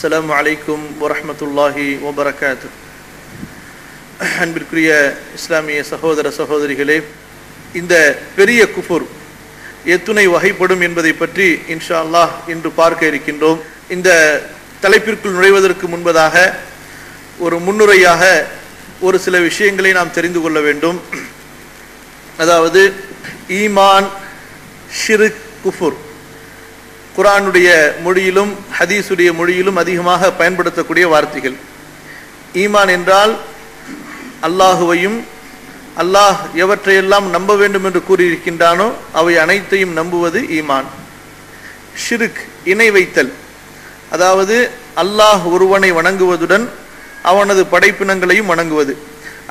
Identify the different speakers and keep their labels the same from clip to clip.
Speaker 1: அஸ்ஸலாமு அலைக்கும் வரஹ்மத்துல்லாஹி வபரகாத்து. அன்பிற்குரிய இஸ்லாமிய சகோதர சகோதரிகளே, இந்த பெரிய குஃபுர் எத்துணை வகைப்படும் என்பதை பற்றி இன்ஷா அல்லாஹ் இன்று பார்க்க இருக்கின்றோம். இந்த தலைப்பிற்குள் நுழைவதற்கு முன்பதாக ஒரு முன்னுரையாக ஒரு சில விஷயங்களை நாம் தெரிந்து கொள்ள வேண்டும். அதாவது ஈமான், ஷிர்க், குஃபுர் குர்ஆனுடைய மொழியிலும் ஹதீஸுடைய மொழியிலும் அதிகமாக பயன்படுத்தக்கூடிய வார்த்தைகள். ஈமான் என்றால் அல்லாஹுவையும் அல்லாஹ் எவற்றையெல்லாம் நம்ப வேண்டும் என்று கூறியிருக்கின்றானோ அவை அனைத்தையும் நம்புவது ஈமான். ஷிர்க், இணை வைத்தல், அதாவது அல்லாஹ் ஒருவனை வணங்குவதுடன் அவனது படைப்பினங்களையும் வணங்குவது,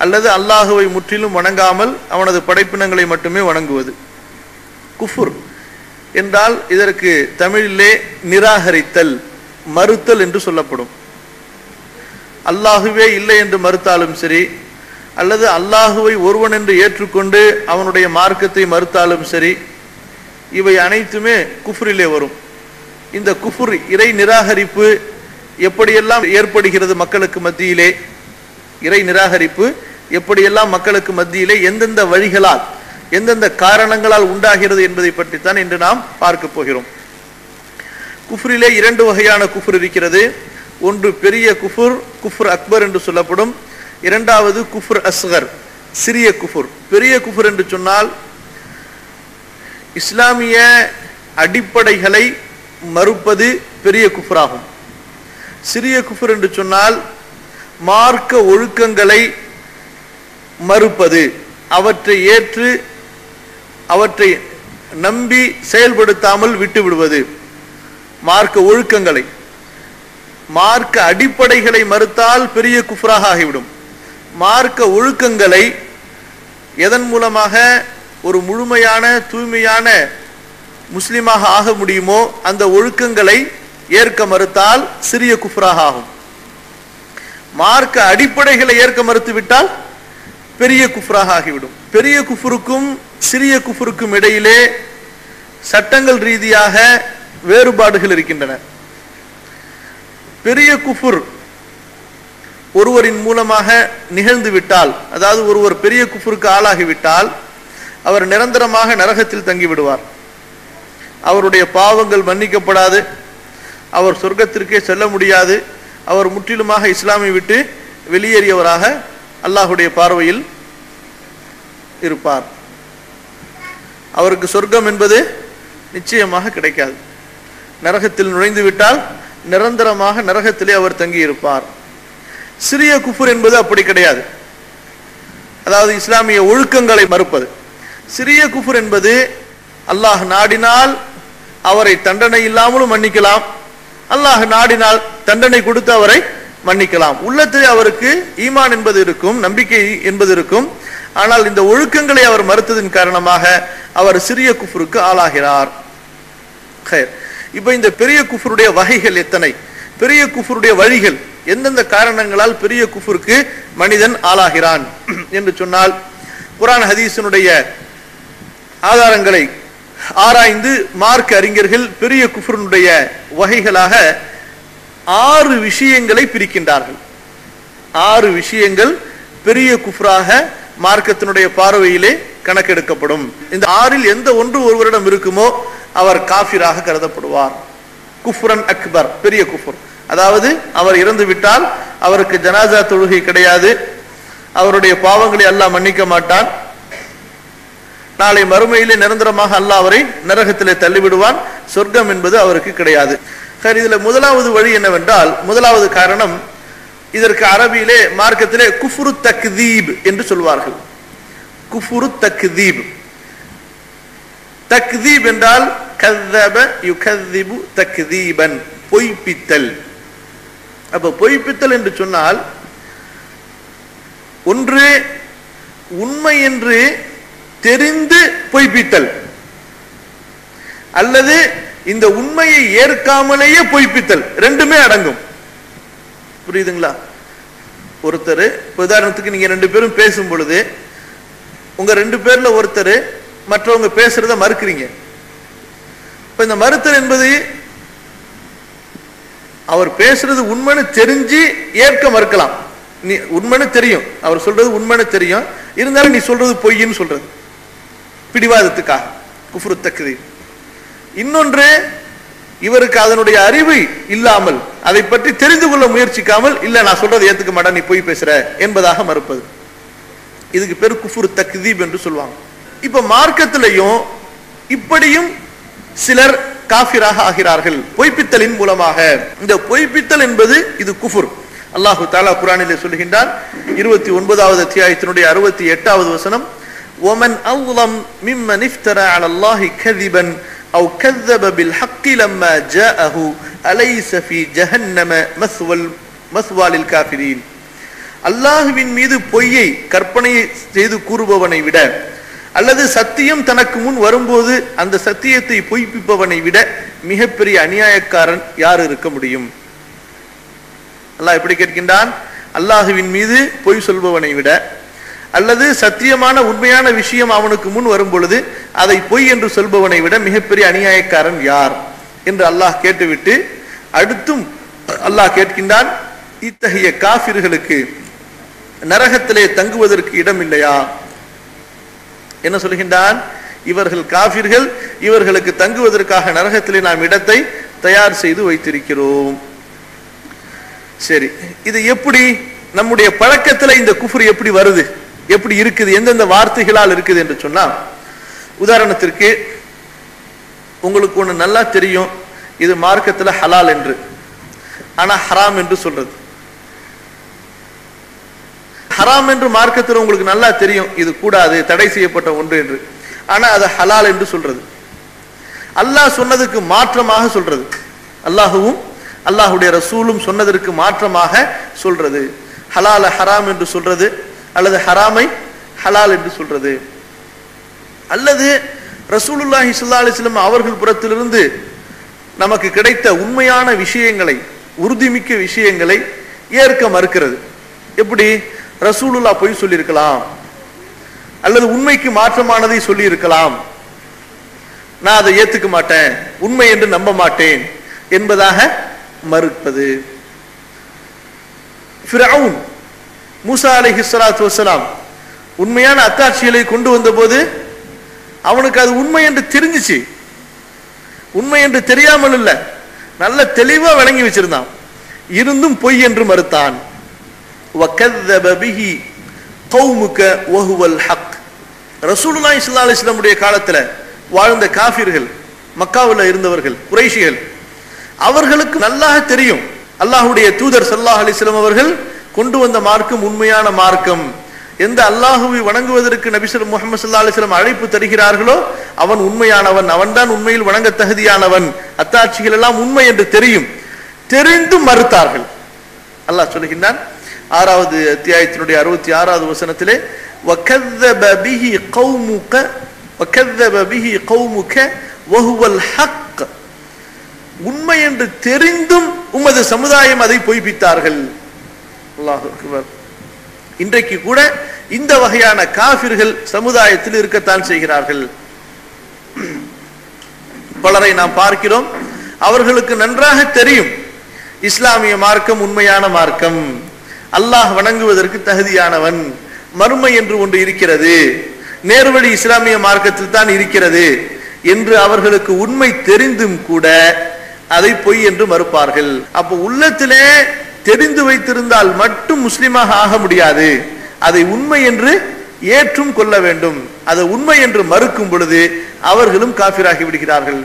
Speaker 1: அல்லது அல்லாஹுவை முற்றிலும் வணங்காமல் அவனது படைப்பினங்களை மட்டுமே வணங்குவது. குஃபுர் என்றால் இதற்கு தமிழிலே நிராகரித்தல், மறுத்தல் என்று சொல்லப்படும். அல்லாஹுவே இல்லை என்று மறுத்தாலும் சரி, அல்லது அல்லாஹுவை ஒருவன் என்று ஏற்றுக்கொண்டு அவனுடைய மார்க்கத்தை மறுத்தாலும் சரி, இவை அனைத்துமே குஃப்ரிலே வரும். இந்த குஃப்ர், இறை நிராகரிப்பு எப்படியெல்லாம் ஏற்படுகிறது மக்களுக்கு மத்தியிலே, இறை நிராகரிப்பு எப்படியெல்லாம் மக்களுக்கு மத்தியிலே எந்தெந்த வழிகளால் எந்தெந்த காரணங்களால் உண்டாகிறது என்பதை பற்றித்தான் இன்று நாம் பார்க்க போகிறோம். குஃப்ரிலே இரண்டு வகையான குஃப்ர் இருக்கிறது. ஒன்று பெரிய குஃபுர், குஃப்ர் அக்பர் என்று சொல்லப்படும். இரண்டாவது குஃப்ர் அஸ்கர், சிறிய குஃபுர். பெரிய குஃபுர் என்று சொன்னால் இஸ்லாமிய அடிப்படைகளை மறுப்பது பெரிய குஃப்ராகும். சிறிய குஃபுர் என்று சொன்னால் மார்க்க ஒழுக்கங்களை மறுப்பது, அவற்றை ஏற்று அவற்றை நம்பி செயல்படுத்தாமல் விட்டு விடுவது. மார்க்க ஒழுக்கங்களை, மார்க்க அடிப்படைகளை மறுத்தால் பெரிய குஃப்ராக ஆகிவிடும். மார்க்க ஒழுக்கங்களை எதன் மூலமாக ஒரு முழுமையான தூய்மையான முஸ்லிமாக ஆக முடியுமோ அந்த ஒழுக்கங்களை ஏற்க மறுத்தால் சிறிய குஃப்ராக ஆகும். மார்க்க அடிப்படைகளை ஏற்க மறுத்து விட்டால் பெரிய குஃப்ராக ஆகிவிடும். பெரிய குஃப்ருக்கும் சிறிய குஃப்ருக்கும் இடையிலே சட்டங்கள் ரீதியாக வேறுபாடுகள் இருக்கின்றன. பெரிய குஃபுர் ஒருவரின் மூலமாக நிகழ்ந்து விட்டால், அதாவது ஒருவர் பெரிய குஃபுருக்கு ஆளாகிவிட்டால் அவர் நிரந்தரமாக நரகத்தில் தங்கிவிடுவார். அவருடைய பாவங்கள் மன்னிக்கப்படாது, அவர் சொர்க்கத்திற்கே செல்ல முடியாது, அவர் முற்றிலுமாக இஸ்லாமை விட்டு வெளியேறியவராக அல்லாஹுடைய பார்வையில் இருப்பார். அவருக்கு சொர்க்கம் என்பது நிச்சயமாக கிடைக்காது. நரகத்தில் நுழைந்து விட்டால் நிரந்தரமாக நரகத்திலே அவர் தங்கி இருப்பார். சிறிய குஃபுர் என்பது அப்படி கிடையாது. அதாவது இஸ்லாமிய ஒழுக்கங்களை மறுப்பது. சிறிய குஃபுர் என்பது அல்லாஹ் நாடினால் அவரை தண்டனை இல்லாமலும் மன்னிக்கலாம், அல்லாஹ் நாடினால் தண்டனை கொடுத்து அவரை மன்னிக்கலாம். உள்ளத்தில் அவருக்கு ஈமான் என்பது இருக்கும், நம்பிக்கை என்பது இருக்கும். ஆனால் இந்த ஒழுக்கங்களை அவர் மறுத்ததின் காரணமாக அவர் சிறிய குஃப்ருக்கு ஆளாகிறார். இப்ப இந்த பெரிய குஃப்ருடைய வகைகள் எத்தனை, பெரிய குஃப்ருடைய வழிகள், எந்தெந்த காரணங்களால் பெரிய குஃப்ருக்கு மனிதன் ஆளாகிறான் என்று சொன்னால், குர்ஆன் ஹதீஸினுடைய ஆதாரங்களை ஆராய்ந்து மார்க்க அறிஞர்கள் பெரிய குஃப்ருடைய வகைகளாக 6 விஷயங்களை பிரிக்கின்றார்கள். 6 விஷயங்கள் பெரிய குஃப்ராக மார்க்கத்தினுடைய பார்வையிலே கணக்கெடுக்கப்படும். இந்த 6ல் எந்த ஒன்று ஒருவரிடம் இருக்குமோ அவர் காஃபிராக கருதப்படுவார். குஃப்ரன் அக்பர், பெரிய குஃபுர். அதாவது அவர் இறந்து விட்டால் அவருக்கு ஜனாசா தொழுகை கிடையாது, அவருடைய பாவங்களை அல்லாஹ் மன்னிக்க மாட்டான், நாளை மறுமையிலே நிரந்தரமாக அல்லாஹ் அவரை நரகத்திலே தள்ளிவிடுவான், சொர்க்கம் என்பது அவருக்கு கிடையாது. இதுல முதலாவது வழி என்னவென்றால், முதலாவது காரணம், இதற்கு அரபியிலே மார்க்கத்திலே குஃப்ரு தக்தீப் என்று சொல்வார்கள். குஃப்ரு தக்தீப். தக்தீப் என்றால் கذب யுகذிபு தக்தீபன், பொய்ப்பித்தல். அப்ப பொய்ப்பித்தல் என்று சொன்னால் ஒன்று உண்மை என்று தெரிந்து பொய்ப்பித்தல், அல்லது இந்த உண்மையை ஏற்காமலேயே பொய்ப்பித்தல், ரெண்டுமே அடங்கும். புரியுதுங்களா? ஒருத்தர், உதாரணத்துக்கு நீங்க 2 பேரும் பேசும் பொழுது உங்க 2 பேர்ல ஒருத்தர் மற்றவங்க பேசுறத மறுக்கிறீங்க. இப்ப இந்த மறுத்தல் என்பது அவர் பேசுறது உண்மைன்னு தெரிஞ்சு ஏற்க மறுக்கலாம். நீ உண்மைன்னு தெரியும், அவர் சொல்றது உண்மைன்னு தெரியும், இருந்தாலும் நீ சொல்றது பொய்ன்னு சொல்றது பிடிவாதத்துக்காக குஃப்ரு தக்தீப். இன்னொன்று, இவருக்கு அதனுடைய அறிவு இல்லாமல் அதை பற்றி தெரிந்து கொள்ள முயற்சிக்காமல், இல்ல நான் சொல்றதை ஏத்துக்க மாட்டேன், நீ பொய் பேசுற என்பதாக மறுப்பது. இதுக்கு பேர் குஃப்ரு தக்தீப் என்று சொல்லுவாங்க. இப்ப மார்க்கத்திலையும் இப்படியும் சிலர் காஃபிராக ஆகிறார்கள் பொய்ப்பித்தலின் மூலமாக. இந்த பொய்ப்பித்தல் என்பது இது குஃபுர். அல்லாஹு தஆலா குர்ஆனிலே சொல்கின்றான், 29வது அத்தியாயத்தினுடைய 68வது வசனம், وَمَنْ أَظْلَمُ مِمَّنِ افْتَرَى عَلَى اللَّهِ كَذِبًا أَوْ كَذَّبَ بِالْحَقِّ لَمَّا جَاءَهُ أَلَيْسَ فِي جَهَنَّمَ مَثْوًى لِلْكَافِرِينَ. அல்லாஹ்வின் மீது பொய்யை கற்பனை செய்து கூறுபவனை விட, அல்லது சத்தியம் தனக்கு முன் வரும்போது அந்த சத்தியத்தை பொய்ப்பிப்பவனை விட மிகப்பெரிய அநியாயக்காரன் யார் இருக்க முடியும்? அல்லாஹ் எப்படி கேட்கின்றான்? அல்லாஹுவின் மீது பொய் சொல்பவனை விட, அல்லது சத்தியமான உண்மையான விஷயம் அவனுக்கு முன் வரும் பொழுது அதை பொய் என்று சொல்பவனை விட மிகப்பெரிய அநியாயக்காரன் யார் என்று அல்லாஹ் கேட்டுவிட்டு அடுத்தும் அல்லாஹ் கேட்கின்றான், இத்தகைய காஃபிர்களுக்கு நரகத்திலே தங்குவதற்கு இடம் இல்லையா? என்ன சொல்கின்றான்? இவர்கள் காஃபிர்கள், இவர்களுக்கு தங்குவதற்காக நரகத்திலே நாம் இடத்தை தயார் செய்து வைத்திருக்கிறோம். சரி, இது எப்படி நம்முடைய பழக்கத்துல இந்த குஃப்ர் எப்படி வருது, எப்படி இருக்குது, எந்தெந்த வார்த்தைகளால் இருக்குது என்று சொன்னா, உதாரணத்திற்கு உங்களுக்கு ஒண்ணு நல்லா தெரியும், இது மார்க்கத்துல ஹலால் என்று, ஆனா ஹராம் என்று சொல்றது. ஹராம் என்று மார்க்கத்தில் உங்களுக்கு நல்லா தெரியும், இது கூடாது, தடை செய்யப்பட்ட ஒன்று என்று, ஆனா அது ஹலால் என்று சொல்றது. அல்லாஹ் சொன்னதுக்கு மாற்றமாக சொல்றது, அல்லாஹுவும் அல்லாஹுடைய ரசூலும் சொன்னதற்கு மாற்றமாக சொல்றது. ஹலால ஹராம் என்று சொல்றது, அல்லது ஹராமை ஹலால் என்று சொல்றது, அல்லது ரசூலுல்லாஹி ஸல்லல்லாஹு அலைஹி வஸல்லம் அவர்கள் புறத்திலிருந்து நமக்கு கிடைத்த உண்மையான விஷயங்களை, உறுதிமிக்க விஷயங்களை ஏற்க மறுக்கிறது. எப்படி? ரசூலுல்லாஹ் பொய் சொல்லியிருக்கலாம், அல்லது உண்மைக்கு மாற்றமானதை சொல்லி இருக்கலாம், நான் அதை ஏத்துக்க மாட்டேன், உண்மை என்று நம்ப மாட்டேன் என்பதாக மறுப்பது. ஃபிரௌன் மூசா அலைஹிஸ்ஸலாத்து வஸ்ஸலாம் உண்மையான அத்தாட்சிகளை கொண்டு வந்த போது அவனுக்கு அது உண்மை என்று தெரிஞ்சிச்சு, உண்மை என்று தெரியாமல் இல்ல, நல்ல தெளிவா விளங்கி வச்சிருந்தான், இருந்தும் பொய் என்று மறுத்தான். وَكَذَّبَ بِهِ قَوْمُكَ وَهُوَ الْحَقُّ. ரசூலுல்லாஹி ஸல்லல்லாஹு அலைஹி வஸல்லம் உடைய காலத்துல வாழ்ந்த காஃபிர்கள், மக்காவுல இருந்தவர்கள், குறைஷிகள், அவர்களுக்கு நல்லா தெரியும் அல்லாஹ்வுடைய தூதர் ஸல்லல்லாஹு அலைஹி வஸல்லம் அவர்கள் கொண்டு வந்த மார்க்கம் உண்மையான மார்க்கம். எந்த அல்லாஹுவை வணங்குவதற்கு நபி முஹம்மது ஸல்லல்லாஹு அலைஹி வஸல்லம் அழைப்பு தருகிறார்களோ அவன் உண்மையானவன், அவன்தான் உண்மையில் வணங்க தகுதியானவன், அத்தாட்சிகள் எல்லாம் உண்மை என்று தெரியும், தெரிந்தும் மறுத்தார்கள். அல்லாஹ் சொல்லுகின்றான் 6வது அத்தியாயத்தினுடைய 66வது வசனத்திலே, وَكَذَّبَ بِهِ قَوْمُكَ وَهُوَ الْحَقُّ. உண்மை என்று தெரிந்தும் உமது சமுதாயம் அதை பொய்ப்பித்தார்கள். அல்லாஹ் அக்பர். இன்றைக்கு கூட இந்த வகையான காஃபிர்கள் சமுதாயத்தில் இருக்கத்தான் செய்கிறார்கள். பலரை நாம் பார்க்கிறோம், அவர்களுக்கு நன்றாக தெரியும் இஸ்லாமிய மார்க்கம் உண்மையான மார்க்கம், அல்லாஹ் வணங்குவதற்கு தகுதியானவன், மறுமை என்று ஒன்று இருக்கிறது, நேர்வழி இஸ்லாமிய மார்க்கத்தில் தான் இருக்கிறது என்று அவர்களுக்கு உண்மை தெரிந்தும் கூட அதை பொய் என்று மறுப்பார்கள். அப்போ உள்ளத்திலே தெரிந்து வைத்திருந்தால் மட்டும் முஸ்லிமாக ஆக முடியாது, அதை உண்மை என்று ஏற்றும் கொள்ள வேண்டும். அதை உண்மை என்று மறுக்கும் பொழுது அவர்களும் காஃபிராகி விடுகிறார்கள்.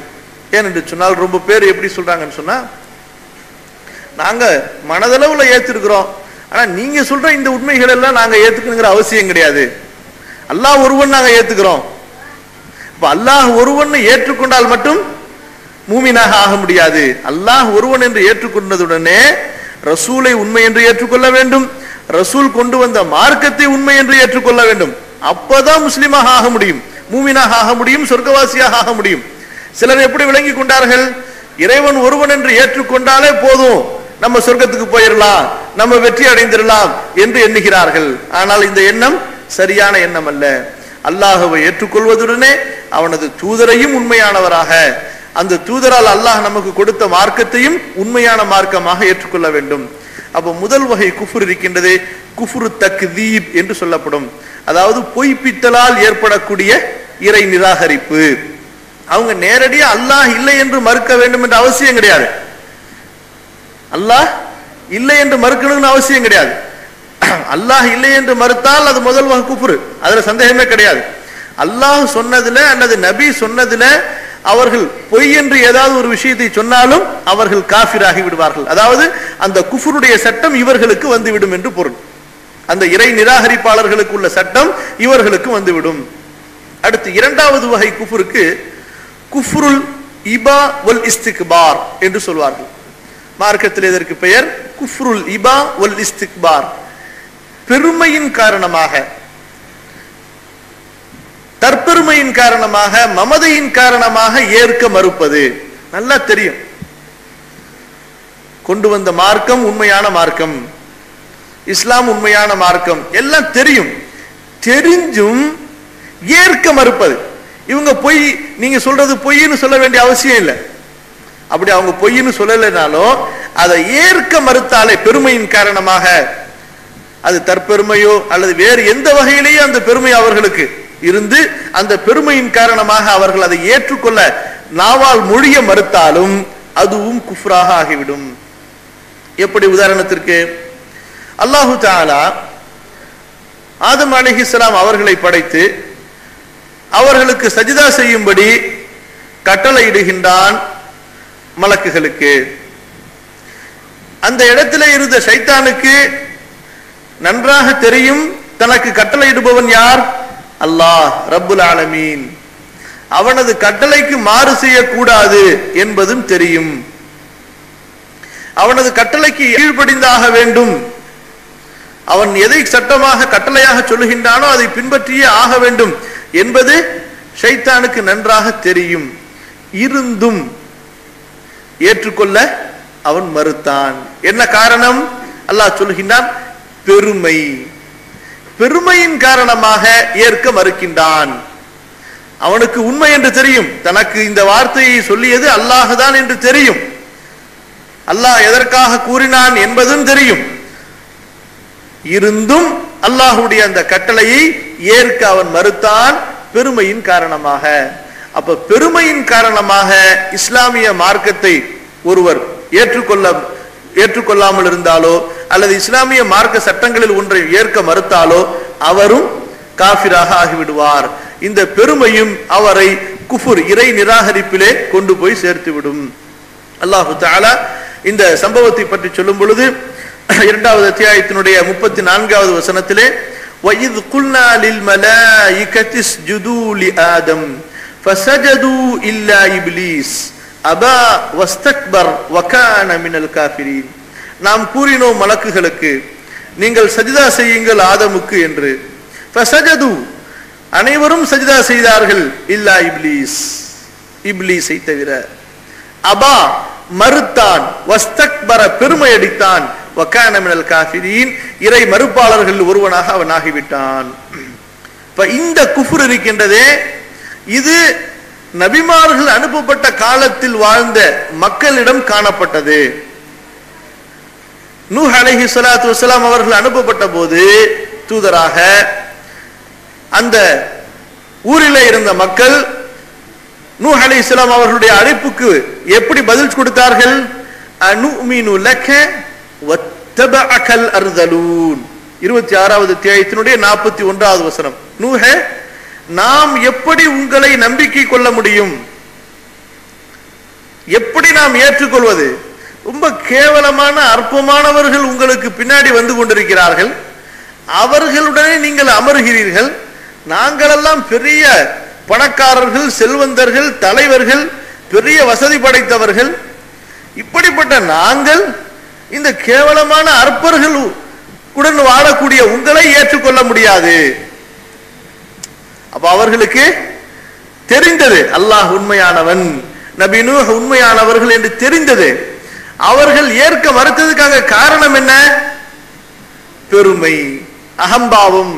Speaker 1: ஏனென்று சொன்னால், ரொம்ப பேர் எப்படி சொல்றாங்கன்னு சொன்னா, நாங்க மனதளவுல ஏத்திருக்கிறோம், ஆனா நீங்க சொல்ற இந்த உண்மைகள் எல்லாம் நாங்க ஏத்துக்கணுங்கிற அவசியம் கிடையாது, அல்லாஹ் ஒருவன் நாங்க ஏத்துக்கிறோம். இப்ப அல்லாஹ் ஒருவன் ஏற்றுக்கொண்டால் மட்டும் மூமினாக ஆக முடியாது. அல்லாஹ் ஒருவன் என்று ஏற்றுக்கொண்டதுடனே ரசூலை உண்மை என்று ஏற்றுக்கொள்ள வேண்டும், ரசூல் கொண்டு வந்த மார்க்கத்தை உண்மை என்று ஏற்றுக்கொள்ள வேண்டும். அப்பதான் முஸ்லிமாக ஆக முடியும், மூமினாக ஆக முடியும், சொர்க்கவாசியாக ஆக முடியும். சிலர் எப்படி விளங்கி கொண்டார்கள், இறைவன் ஒருவன் என்று ஏற்றுக்கொண்டாலே போதும், நம்ம சொர்க்கத்துக்கு போயிடலாம், நம்ம வெற்றி அடைந்திடலாம் என்று எண்ணுகிறார்கள். ஆனால் இந்த எண்ணம் சரியான எண்ணம் அல்ல. அல்லாஹ்வை ஏற்றுக்கொள்வதுடனே அவனது தூதரையும் உண்மையானவராக, அந்த தூதரால் அல்லாஹ் நமக்கு கொடுத்த மார்க்கத்தையும் உண்மையான மார்க்கமாக ஏற்றுக்கொள்ள வேண்டும். அப்ப முதல் வகை குஃபுர் இருக்கின்றது, குஃப்ரு தக்தீப் என்று சொல்லப்படும். அதாவது பொய்ப்பித்தலால் ஏற்படக்கூடிய இறை நிராகரிப்பு. அவங்க நேரடியா அல்லாஹ் இல்லை என்று மறுக்க வேண்டும் என்ற அவசியம் கிடையாது. அல்லாஹ் இல்லை என்று மறுக்கணும்னு அவசியம் கிடையாது. அல்லாஹ் இல்லை என்று மறுத்தால் அது முதல் வகை குஃப்ரு, அதுல சந்தேகமே கிடையாது. அல்லாஹ் சொன்னதுல அல்லது நபி சொன்னதுல அவர்கள் பொய் என்று ஏதாவது ஒரு விஷயத்தை சொன்னாலும் அவர்கள் காஃபிராகி விடுவார்கள். அதாவது அந்த குஃப்ருடைய சட்டம் இவர்களுக்கு வந்துவிடும் என்று பொருள். அந்த இறை நிராகரிப்பாளர்களுக்கு உள்ள சட்டம் இவர்களுக்கு வந்துவிடும். அடுத்து இரண்டாவது வகை குஃப்ருக்கு குஃப்ருல் இபா வல் இஸ்திக்பார் என்று சொல்வார்கள். மார்க்கத்தில் இதற்கு பெயர் குஃப்ருல் இபா வல் இஸ்திக்பார். பெருமையின் காரணமாக, தற்பெருமையின் காரணமாக, மமதையின் காரணமாக ஏற்க மறுப்பது. நல்லா தெரியும் கொண்டு வந்த மார்க்கம் உண்மையான மார்க்கம், இஸ்லாம் உண்மையான மார்க்கம், எல்லாம் தெரியும், தெரிஞ்சும் ஏற்க மறுப்பது. இவங்க பொய், நீங்க சொல்றது பொய்ன்னு சொல்ல வேண்டிய அவசியம் இல்லை. அப்படி அவங்க பொய்ன்னு சொல்லலைனாலும் அதை ஏற்க மறுத்தாலே பெருமையின் காரணமாக, அது தற்பெருமையோ அல்லது வேறு எந்த வகையிலேயே அந்த பெருமை அவர்களுக்கு இருந்து அந்த பெருமையின் காரணமாக அவர்கள் அதை ஏற்றுக்கொள்ள நாவால் மொழிய மறுத்தாலும் அதுவும் குஃப்ராக ஆகிவிடும். எப்படி? உதாரணத்திற்கு அல்லாஹு தஆலா ஆதம் அலைஹிஸ்ஸலாம் அவர்களை படைத்து அவர்களுக்கு சஜிதா செய்யும்படி கட்டளையிடுகின்றான் மலக்குகளுக்கு. அந்த இடத்திலே இருந்த ஷைத்தானுக்கு நன்றாக தெரியும் தனக்கு கட்டளையிடுபவன் யார்? அல்லாஹ் ரப்புல் ஆலமீன். அவனது கட்டளைக்கு மாறு செய்யக்கூடாது என்பதும் தெரியும். அவனது கட்டளைக்கு கீழ்ப்படிந்தாக வேண்டும். அவன் எதை சட்டமாக கட்டளையாக சொல்லுகின்றானோ அதை பின்பற்றியே ஆக வேண்டும் என்பது ஷைத்தானுக்கு நன்றாக தெரியும். இருந்தும் ஏற்றுக்கொள்ள அவன் மறுத்தான். என்ன காரணம்? அல்லாஹ் சொல்கின்றான், பெருமை. பெருமையின் காரணமாக ஏற்க மறுக்கின்றான். அவனுக்கு உண்மை என்று தெரியும், தனக்கு இந்த வார்த்தையை சொல்லியது அல்லாஹ் தான் என்று தெரியும், அல்லாஹ் எதற்காக கூறினான் என்பதும் தெரியும். இருந்தும் அல்லாஹுடைய அந்த கட்டளையை ஏற்க அவன் மறுத்தான் பெருமையின் காரணமாக. அப்ப பெருமையின் காரணமாக இஸ்லாமிய மார்க்கத்தை ஒருவர் ஏற்றுக்கொள்ளாமல் இருந்தாலோ அல்லது இஸ்லாமிய மார்க்க சட்டங்களில் ஒன்றை ஏற்க மறுத்தாலோ அவரும் காஃபிராக ஆகிவிடுவார். இந்த பெருமையும் அவரை குஃபுர், இறை நிராகரிப்பிலே கொண்டு போய் சேர்த்துவிடும். அல்லாஹு தஆலா இந்த சம்பவத்தை பற்றி சொல்லும் பொழுது 2வது அத்தியாயத்தினுடைய 34வது வசனத்திலே وَإِذْ قُلْنَا لِلْمَلَائِكَةِ اسْجُدُوا لِآدَمَ فَسَجَدُوا إِلَّا إِبْلِيسَ أَبَى وَاسْتَكْبَرَ وَكَانَ مِنَ الْكَافِرِينَ. நாம் கூறினோம் மலக்குகளுக்கு, நீங்கள் சஜிதா செய்யுங்கள் ஆதமுக்கு என்று. فَسَجَدُوا, அனைவரும் சஜிதா செய்தார்கள். இல்லா இப்லீஸ், இப்லீஸை தவிர. அபா, மறுத்தான். வஸ்தக்பர, பெருமையடித்தான். வகான மினல் காஃபிரீன், இறை மறுப்பாளர்கள் ஒருவனாக அவன் ஆகிவிட்டான். இந்த குஃப்ர் இருக்கின்றதே, இது நபிமார்கள் அனுப்பப்பட்ட காலத்தில் வாழ்ந்த மக்களிடம் காணப்பட்டது. நூஹ் அலைஹிஸ்ஸலாத்து வஸ்ஸலாம் அவர்கள் அனுப்பப்பட்ட போது தூதராக அந்த ஊரிலே இருந்த மக்கள் நூஹ் அலைஹிஸ்ஸலாம் அவர்களுடைய அழைப்புக்கு எப்படி பதில் கொடுத்தார்கள்? அனுமினு லக வத்தபஅகல் அர்தலூன். 26வது அத்தியாயத்தினுடைய 41வது வசனம். நூஹே, நாம் எப்படி உங்களை நம்பிக்கை கொள்ள முடியும்? எப்படி நாம் ஏற்றுக்கொள்வது? ரொம்ப கேவலமான அற்பமானவர்கள் உங்களுக்கு பின்னாடி வந்து கொண்டிருக்கிறார்கள், அவர்களுடனே நீங்கள் அமர்கிறீர்கள். நாங்களெல்லாம் பெரிய பணக்காரர்கள், செல்வந்தர்கள், தலைவர்கள், பெரிய வசதி படைத்தவர்கள். இப்படிப்பட்ட நாங்கள் இந்த கேவலமான அற்பர்கள் உடன் வாழக்கூடிய உங்களை ஏற்றுக்கொள்ள முடியாது. அப்ப அவர்களுக்கு தெரிந்தது அல்லாஹ் உண்மையானவன், நபி நூஹ் உண்மையானவர்கள் என்று தெரிந்தது. அவர்கள் ஏற்க மறுத்ததுக்காக காரணம் என்ன? பெருமை, அகம்பாவம்.